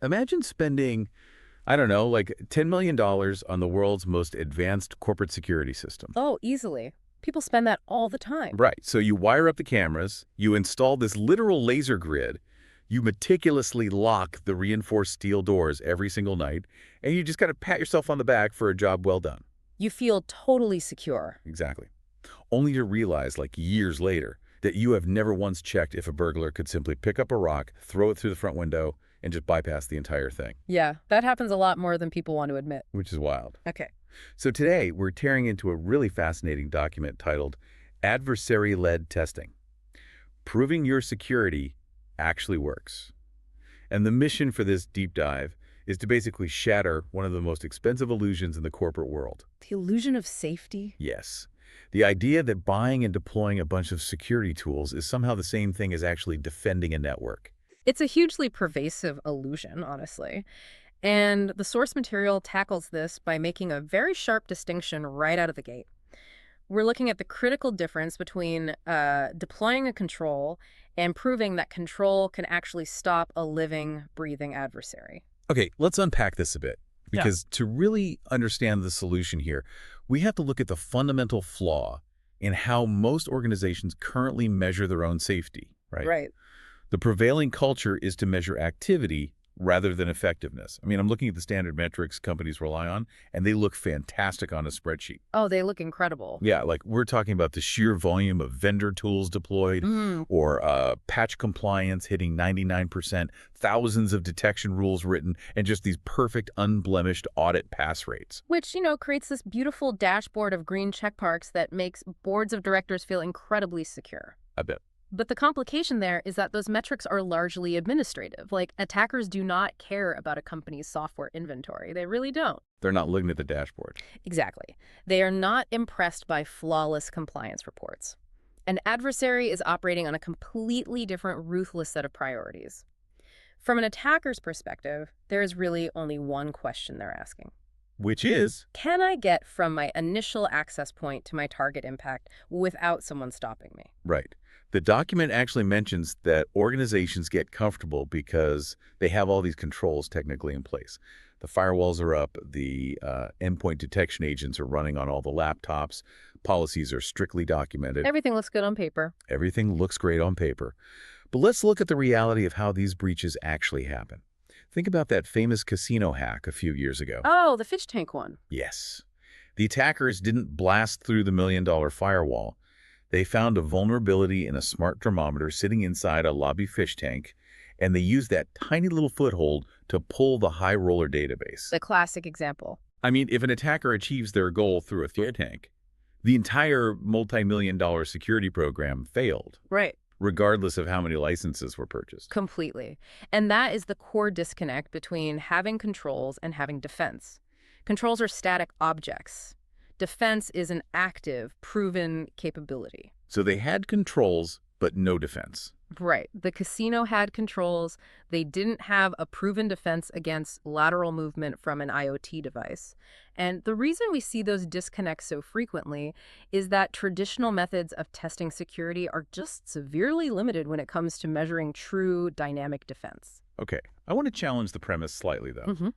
Imagine spending, I don't know, like $10 million on the world's most advanced corporate security system. Oh, easily. People spend that all the time. Right. So you wire up the cameras, you install this literal laser grid, you meticulously lock the reinforced steel doors every single night, and you just got to pat yourself on the back for a job well done. You feel totally secure. Exactly. Only to realize, like years later, that you have never once checked if a burglar could simply pick up a rock, throw it through the front window, and just bypass the entire thing. Yeah, that happens a lot more than people want to admit. Which is wild. Okay. So today, we're tearing into a really fascinating document titled Adversary-Led Testing. Proving your security actually works. And the mission for this deep dive is to basically shatter one of the most expensive illusions in the corporate world. The illusion of safety? Yes. The idea that buying and deploying a bunch of security tools is somehow the same thing as actually defending a network. It's a hugely pervasive illusion, honestly. And the source material tackles this by making a very sharp distinction right out of the gate. We're looking at the critical difference between deploying a control and proving that control can actually stop a living, breathing adversary. Okay, let's unpack this a bit. Because to really understand the solution here, we have to look at the fundamental flaw in how most organizations currently measure their own safety, right? Right. The prevailing culture is to measure activity rather than effectiveness. I mean, I'm looking at the standard metrics companies rely on, and they look fantastic on a spreadsheet. Oh, they look incredible. Yeah, like we're talking about the sheer volume of vendor tools deployed or patch compliance hitting 99%, thousands of detection rules written, and just these perfect, unblemished audit pass rates. Which, creates this beautiful dashboard of green check marks that makes boards of directors feel incredibly secure. I bet. But the complication there is that those metrics are largely administrative. Like, attackers do not care about a company's software inventory. They really don't. They're not looking at the dashboard. Exactly. They are not impressed by flawless compliance reports. An adversary is operating on a completely different, ruthless set of priorities. From an attacker's perspective, there is really only one question they're asking. Which is? Can I get from my initial access point to my target impact without someone stopping me? Right. The document actually mentions that organizations get comfortable because they have all these controls technically in place. The firewalls are up, the endpoint detection agents are running on all the laptops, policies are strictly documented. Everything looks good on paper. Everything looks great on paper. But let's look at the reality of how these breaches actually happen. Think about that famous casino hack a few years ago. Oh, the fish tank one. Yes. The attackers didn't blast through the million-dollar firewall. They found a vulnerability in a smart thermometer sitting inside a lobby fish tank, and they used that tiny little foothold to pull the high roller database. The classic example. I mean, if an attacker achieves their goal through a fish tank, the entire multi-million-dollar security program failed. Right. Regardless of how many licenses were purchased. Completely. And that is the core disconnect between having controls and having defense. Controls are static objects. Defense is an active, proven capability. So they had controls, but no defense. Right. The casino had controls. They didn't have a proven defense against lateral movement from an IoT device. And the reason we see those disconnects so frequently is that traditional methods of testing security are just severely limited when it comes to measuring true dynamic defense. Okay, I want to challenge the premise slightly, though.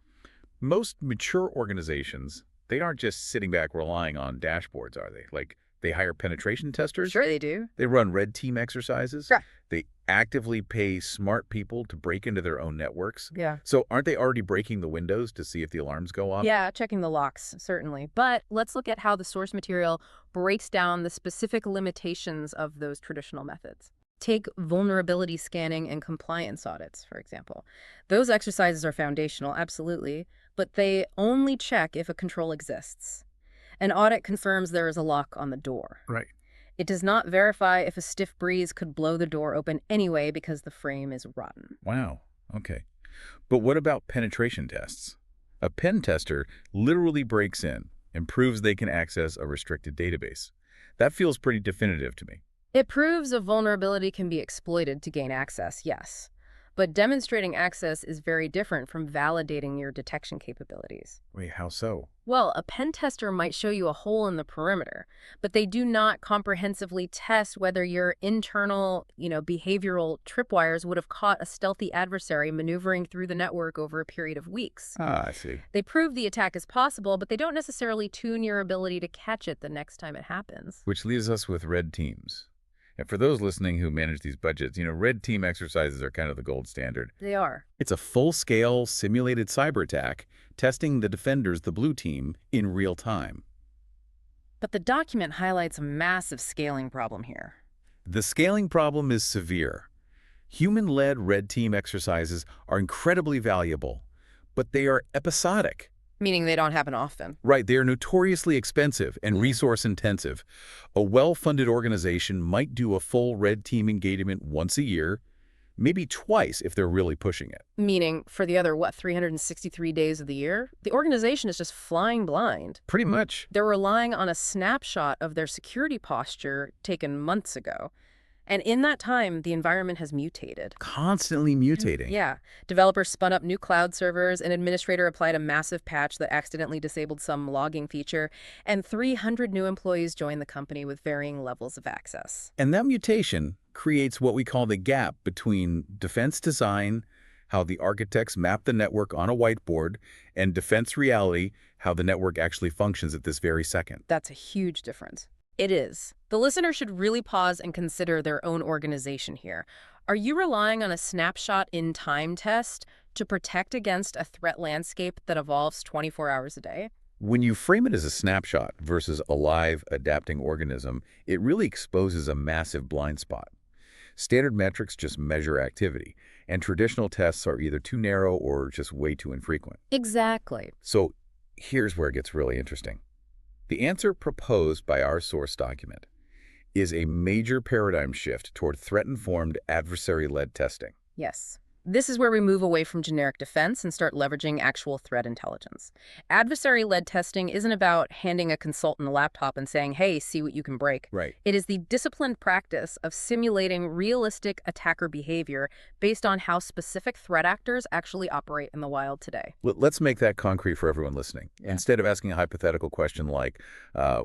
Most mature organizations, they aren't just sitting back relying on dashboards, are they? Like, they hire penetration testers. Sure they do. They run red team exercises. Sure. They actively pay smart people to break into their own networks. Yeah. So aren't they already breaking the windows to see if the alarms go off? Yeah, checking the locks, certainly. But let's look at how the source material breaks down the specific limitations of those traditional methods. Take vulnerability scanning and compliance audits, for example. Those exercises are foundational, absolutely, but they only check if a control exists. An audit confirms there is a lock on the door. Right. It does not verify if a stiff breeze could blow the door open anyway because the frame is rotten. Wow. Okay. But what about penetration tests? A pen tester literally breaks in and proves they can access a restricted database. That feels pretty definitive to me. It proves a vulnerability can be exploited to gain access, yes. But demonstrating access is very different from validating your detection capabilities. Wait, how so? Well, a pen tester might show you a hole in the perimeter, but they do not comprehensively test whether your internal, behavioral tripwires would have caught a stealthy adversary maneuvering through the network over a period of weeks. Ah, I see. They prove the attack is possible, but they don't necessarily tune your ability to catch it the next time it happens. Which leaves us with red teams. And for those listening who manage these budgets, red team exercises are kind of the gold standard. They are. It's a full-scale simulated cyber attack testing the defenders, the blue team, in real time. But the document highlights a massive scaling problem here. The scaling problem is severe. Human-led red team exercises are incredibly valuable, but they are episodic. Meaning they don't happen often. Right, they are notoriously expensive and resource-intensive. A well-funded organization might do a full red team engagement once a year, maybe twice if they're really pushing it. Meaning, for the other, 363 days of the year, the organization is just flying blind. Pretty much. They're relying on a snapshot of their security posture taken months ago. And in that time, the environment has mutated. Constantly mutating. Yeah. Developers spun up new cloud servers, an administrator applied a massive patch that accidentally disabled some logging feature, and 300 new employees joined the company with varying levels of access. And that mutation creates what we call the gap between defense design, how the architects map the network on a whiteboard, and defense reality, how the network actually functions at this very second. That's a huge difference. It is. The listener should really pause and consider their own organization here. Are you relying on a snapshot in time test to protect against a threat landscape that evolves 24 hours a day? When you frame it as a snapshot versus a live, adapting organism, it really exposes a massive blind spot. Standard metrics just measure activity, and traditional tests are either too narrow or just way too infrequent. Exactly. So here's where it gets really interesting. The answer proposed by our source document is a major paradigm shift toward threat-informed adversary-led testing. Yes. This is where we move away from generic defense and start leveraging actual threat intelligence. Adversary-led testing isn't about handing a consultant a laptop and saying, hey, see what you can break. Right. It is the disciplined practice of simulating realistic attacker behavior based on how specific threat actors actually operate in the wild today. Let's make that concrete for everyone listening. Yeah. Instead of asking a hypothetical question like,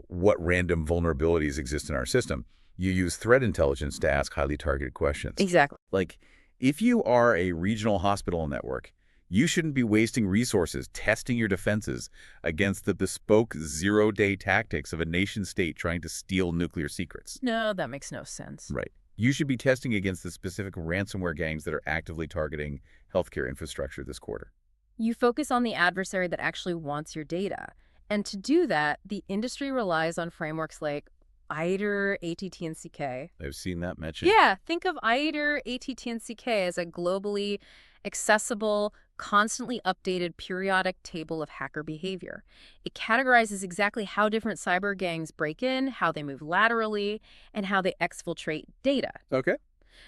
what random vulnerabilities exist in our system, you use threat intelligence to ask highly targeted questions. Exactly. Like, if you are a regional hospital network, you shouldn't be wasting resources testing your defenses against the bespoke zero-day tactics of a nation-state trying to steal nuclear secrets. No, that makes no sense. Right. You should be testing against the specific ransomware gangs that are actively targeting healthcare infrastructure this quarter. You focus on the adversary that actually wants your data. And to do that, the industry relies on frameworks like ITER, ATT, and CK. I've seen that mentioned. Yeah, think of ITER, ATT, and CK as a globally accessible, constantly updated periodic table of hacker behavior. It categorizes exactly how different cyber gangs break in, how they move laterally, and how they exfiltrate data. Okay.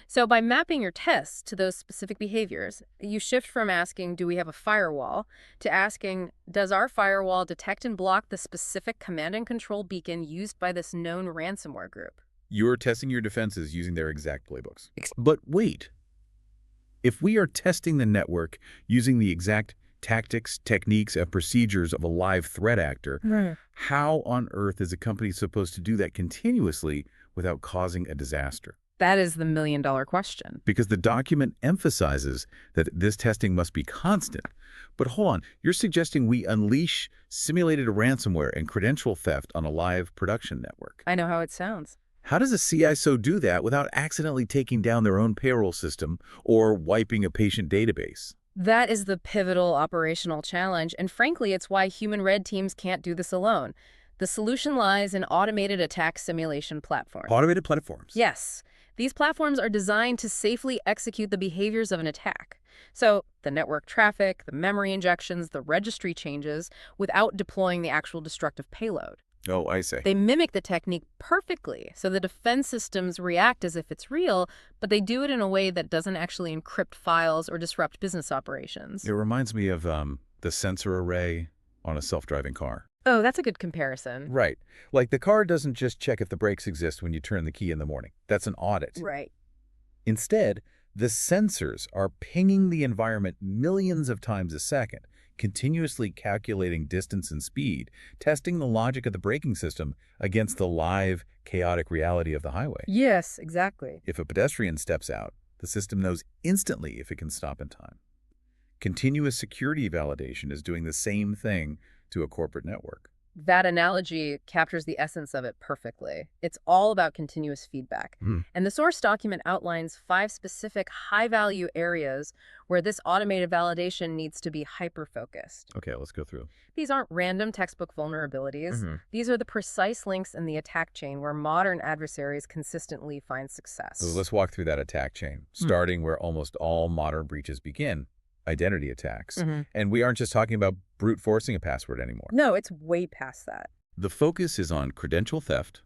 So by mapping your tests to those specific behaviors, you shift from asking, do we have a firewall, to asking, does our firewall detect and block the specific command and control beacon used by this known ransomware group? You're testing your defenses using their exact playbooks. But wait. If we are testing the network using the exact tactics, techniques, and procedures of a live threat actor, how on earth is a company supposed to do that continuously without causing a disaster? That is the million-dollar question. Because the document emphasizes that this testing must be constant. But hold on, you're suggesting we unleash simulated ransomware and credential theft on a live production network. I know how it sounds. How does a CISO do that without accidentally taking down their own payroll system or wiping a patient database? That is the pivotal operational challenge, and frankly, it's why human red teams can't do this alone. The solution lies in automated attack simulation platforms. Automated platforms? Yes. These platforms are designed to safely execute the behaviors of an attack. So the network traffic, the memory injections, the registry changes, without deploying the actual destructive payload. Oh, I see. They mimic the technique perfectly, so the defense systems react as if it's real, but they do it in a way that doesn't actually encrypt files or disrupt business operations. It reminds me of the sensor array on a self-driving car. Oh, that's a good comparison. Right. Like the car doesn't just check if the brakes exist when you turn the key in the morning. That's an audit. Right. Instead, The sensors are pinging the environment millions of times a second, continuously calculating distance and speed, testing the logic of the braking system against the live, chaotic reality of the highway. Yes, exactly. If a pedestrian steps out, the system knows instantly if it can stop in time. Continuous security validation is doing the same thing to a corporate network. That analogy captures the essence of it perfectly. It's all about continuous feedback. And the source document outlines 5 specific high-value areas where this automated validation needs to be hyper-focused. Okay, let's go through. These aren't random textbook vulnerabilities. These are the precise links in the attack chain where modern adversaries consistently find success. So let's walk through that attack chain, starting where almost all modern breaches begin. Identity attacks. And we aren't just talking about brute forcing a password anymore. No, it's way past that. The focus is on credential theft,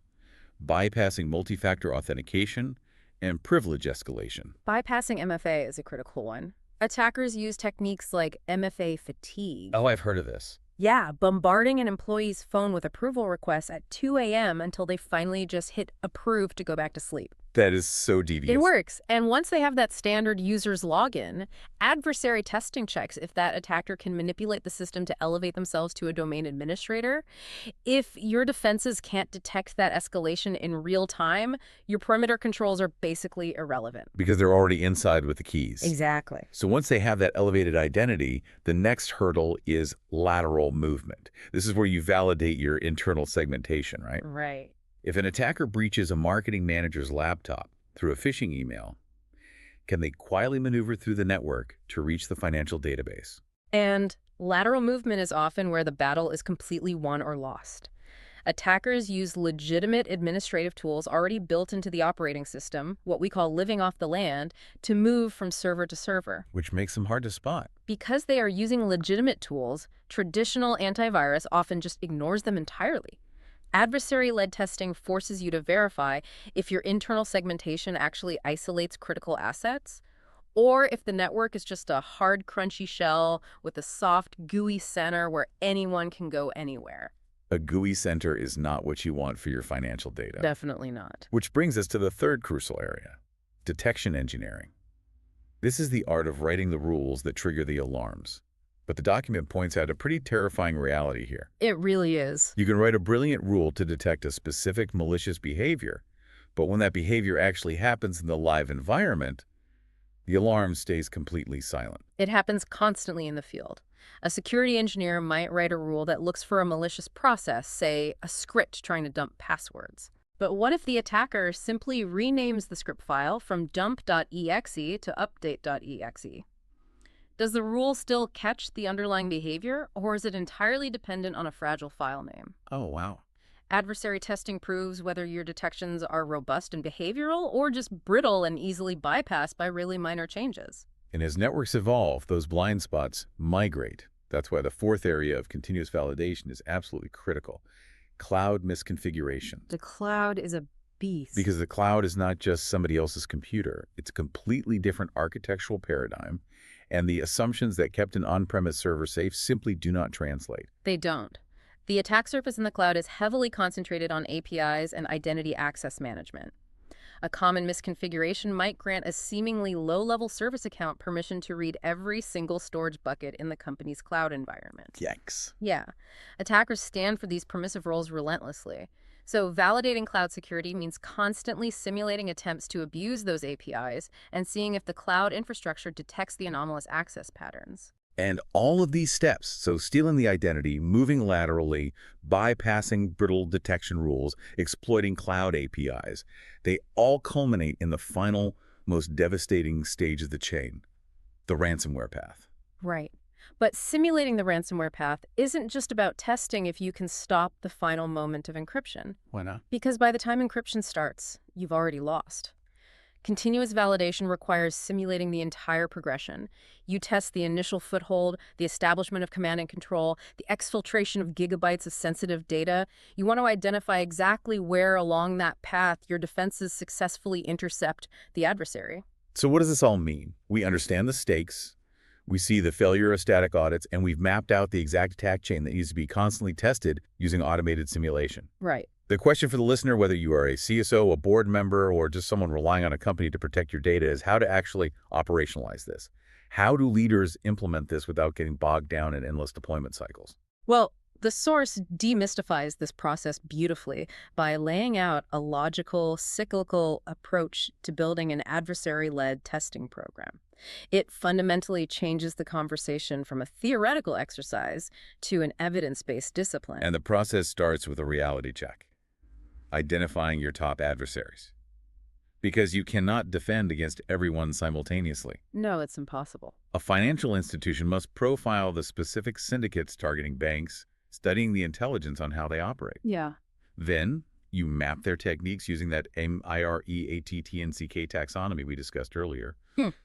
bypassing multi-factor authentication, and privilege escalation. Bypassing MFA is a critical one. Attackers use techniques like MFA fatigue. Oh, I've heard of this. Yeah, bombarding an employee's phone with approval requests at 2 a.m. until they finally just hit approve to go back to sleep. That is so devious. It works. And once they have that standard user's login, adversary testing checks if that attacker can manipulate the system to elevate themselves to a domain administrator. If your defenses can't detect that escalation in real time, your perimeter controls are basically irrelevant. Because they're already inside with the keys. Exactly. So once they have that elevated identity, the next hurdle is lateral movement. This is where you validate your internal segmentation, right? Right. If an attacker breaches a marketing manager's laptop through a phishing email, can they quietly maneuver through the network to reach the financial database? And lateral movement is often where the battle is completely won or lost. Attackers use legitimate administrative tools already built into the operating system, what we call living off the land, to move from server to server. Which makes them hard to spot. Because they are using legitimate tools, traditional antivirus often just ignores them entirely. Adversary-led testing forces you to verify if your internal segmentation actually isolates critical assets, or if the network is just a hard, crunchy shell with a soft, gooey center where anyone can go anywhere. A GUI center is not what you want for your financial data. Definitely not. Which brings us to the third crucial area, detection engineering. This is the art of writing the rules that trigger the alarms. But the document points out a pretty terrifying reality here. It really is. You can write a brilliant rule to detect a specific malicious behavior, but when that behavior actually happens in the live environment, the alarm stays completely silent. It happens constantly in the field. A security engineer might write a rule that looks for a malicious process, say a script trying to dump passwords. But what if the attacker simply renames the script file from dump.exe to update.exe? Does the rule still catch the underlying behavior, or is it entirely dependent on a fragile file name? Oh, wow. Adversary testing proves whether your detections are robust and behavioral or just brittle and easily bypassed by really minor changes. And as networks evolve, those blind spots migrate. That's why the fourth area of continuous validation is absolutely critical. Cloud misconfiguration. The cloud is a beast. Because the cloud is not just somebody else's computer. It's a completely different architectural paradigm, and the assumptions that kept an on-premise server safe simply do not translate. They don't. The attack surface in the cloud is heavily concentrated on APIs and identity access management. A common misconfiguration might grant a seemingly low-level service account permission to read every single storage bucket in the company's cloud environment. Yikes. Yeah. Attackers stand for these permissive roles relentlessly. So validating cloud security means constantly simulating attempts to abuse those APIs and seeing if the cloud infrastructure detects the anomalous access patterns. And all of these steps, so stealing the identity, moving laterally, bypassing brittle detection rules, exploiting cloud APIs, they all culminate in the final, most devastating stage of the chain, the ransomware path. Right. But simulating the ransomware path isn't just about testing if you can stop the final moment of encryption. Why not? Because by the time encryption starts, you've already lost. Continuous validation requires simulating the entire progression. You test the initial foothold, the establishment of command and control, the exfiltration of gigabytes of sensitive data. You want to identify exactly where along that path your defenses successfully intercept the adversary. So what does this all mean? We understand the stakes. We see the failure of static audits, and we've mapped out the exact attack chain that needs to be constantly tested using automated simulation. Right. The question for the listener, whether you are a CSO, a board member, or just someone relying on a company to protect your data, is how to actually operationalize this. How do leaders implement this without getting bogged down in endless deployment cycles? Well, the source demystifies this process beautifully by laying out a logical, cyclical approach to building an adversary-led testing program. It fundamentally changes the conversation from a theoretical exercise to an evidence-based discipline. And the process starts with a reality check, identifying your top adversaries. Because you cannot defend against everyone simultaneously. No, it's impossible. A financial institution must profile the specific syndicates targeting banks, studying the intelligence on how they operate. Yeah. Then, you map their techniques using that MIREATTNCK taxonomy we discussed earlier.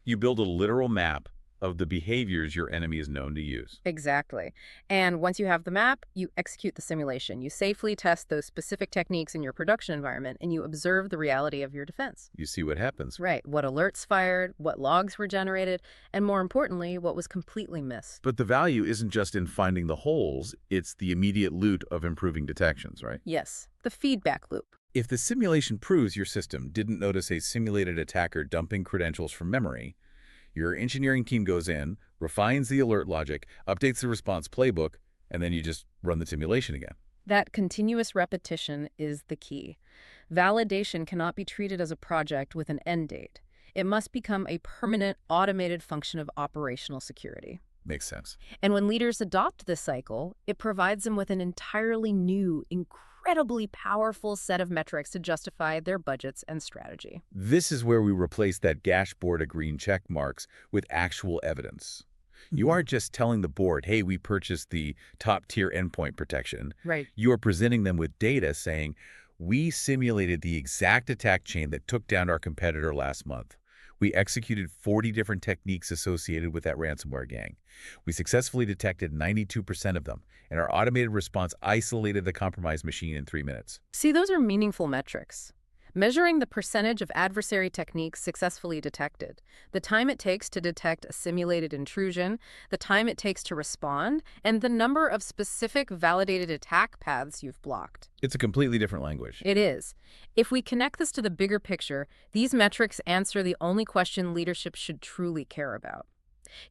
You build a literal map of the behaviors your enemy is known to use. Exactly. And once you have the map, you execute the simulation. You safely test those specific techniques in your production environment, and you observe the reality of your defense. You see what happens. Right. What alerts fired, what logs were generated, and more importantly, what was completely missed. But the value isn't just in finding the holes, it's the immediate loot of improving detections, right? Yes, the feedback loop. If the simulation proves your system didn't notice a simulated attacker dumping credentials from memory, your engineering team goes in, refines the alert logic, updates the response playbook, and then you just run the simulation again. That continuous repetition is the key. Validation cannot be treated as a project with an end date. It must become a permanent, automated function of operational security. Makes sense. And when leaders adopt this cycle, it provides them with an entirely new, incredibly powerful set of metrics to justify their budgets and strategy. This is where we replace that dashboard of green check marks with actual evidence. You aren't just telling the board, hey, we purchased the top-tier endpoint protection. Right. You are presenting them with data saying, we simulated the exact attack chain that took down our competitor last month. We executed 40 different techniques associated with that ransomware gang. We successfully detected 92% of them, and our automated response isolated the compromised machine in 3 minutes. See, those are meaningful metrics. Measuring the percentage of adversary techniques successfully detected, the time it takes to detect a simulated intrusion, the time it takes to respond, and the number of specific validated attack paths you've blocked. It's a completely different language. It is. If we connect this to the bigger picture, these metrics answer the only question leadership should truly care about.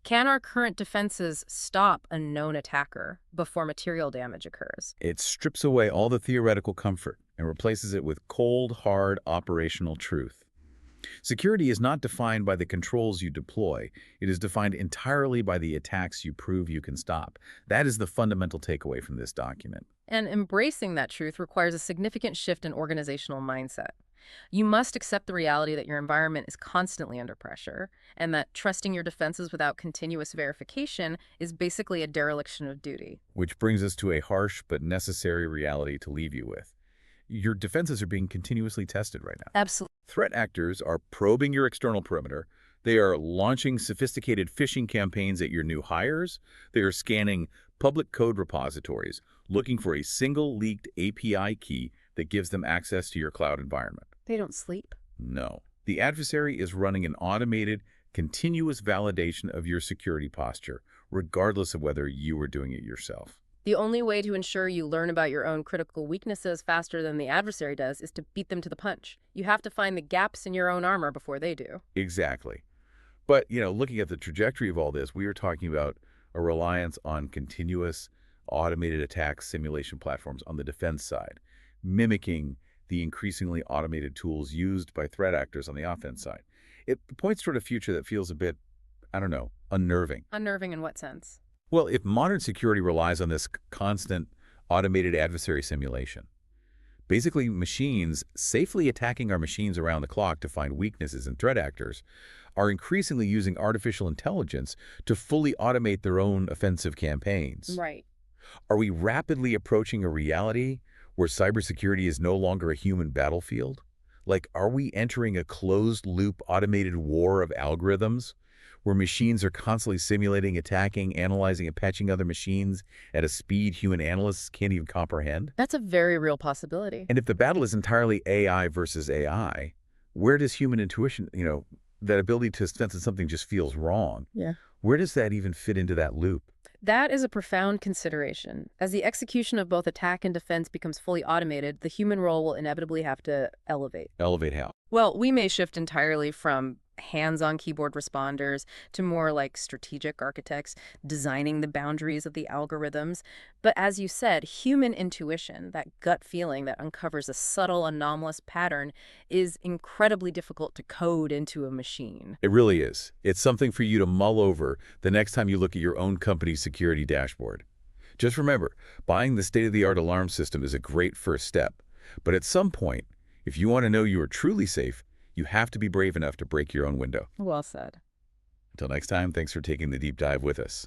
Can our current defenses stop a known attacker before material damage occurs? It strips away all the theoretical comfort and replaces it with cold, hard, operational truth. Security is not defined by the controls you deploy. It is defined entirely by the attacks you prove you can stop. That is the fundamental takeaway from this document. And embracing that truth requires a significant shift in organizational mindset. You must accept the reality that your environment is constantly under pressure, and that trusting your defenses without continuous verification is basically a dereliction of duty. Which brings us to a harsh but necessary reality to leave you with. Your defenses are being continuously tested right now. Absolutely. Threat actors are probing your external perimeter. They are launching sophisticated phishing campaigns at your new hires. They are scanning public code repositories, looking for a single leaked API key that gives them access to your cloud environment. They don't sleep. No. The adversary is running an automated, continuous validation of your security posture, regardless of whether you are doing it yourself. The only way to ensure you learn about your own critical weaknesses faster than the adversary does is to beat them to the punch. You have to find the gaps in your own armor before they do. Exactly. But, looking at the trajectory of all this, we are talking about a reliance on continuous automated attack simulation platforms on the defense side, mimicking the increasingly automated tools used by threat actors on the offense side. It points toward a future that feels a bit, unnerving. Unnerving in what sense? Well, if modern security relies on this constant automated adversary simulation, basically machines safely attacking our machines around the clock to find weaknesses in threat actors are increasingly using artificial intelligence to fully automate their own offensive campaigns. Right. Are we rapidly approaching a reality where cybersecurity is no longer a human battlefield? Like, are we entering a closed-loop automated war of algorithms where machines are constantly simulating, attacking, analyzing, and patching other machines at a speed human analysts can't even comprehend? That's a very real possibility. And if the battle is entirely AI versus AI, where does human intuition, that ability to sense that something just feels wrong, Yeah. where does that even fit into that loop? That is a profound consideration. As the execution of both attack and defense becomes fully automated, the human role will inevitably have to elevate. Elevate how? Well, we may shift entirely from hands-on keyboard responders to more like strategic architects designing the boundaries of the algorithms. But as you said, human intuition, that gut feeling that uncovers a subtle anomalous pattern, is incredibly difficult to code into a machine. It really is. It's something for you to mull over the next time you look at your own company's security dashboard. Just remember, buying the state-of-the-art alarm system is a great first step. But at some point, if you want to know you are truly safe, you have to be brave enough to break your own window. Well said. Until next time, thanks for taking the deep dive with us.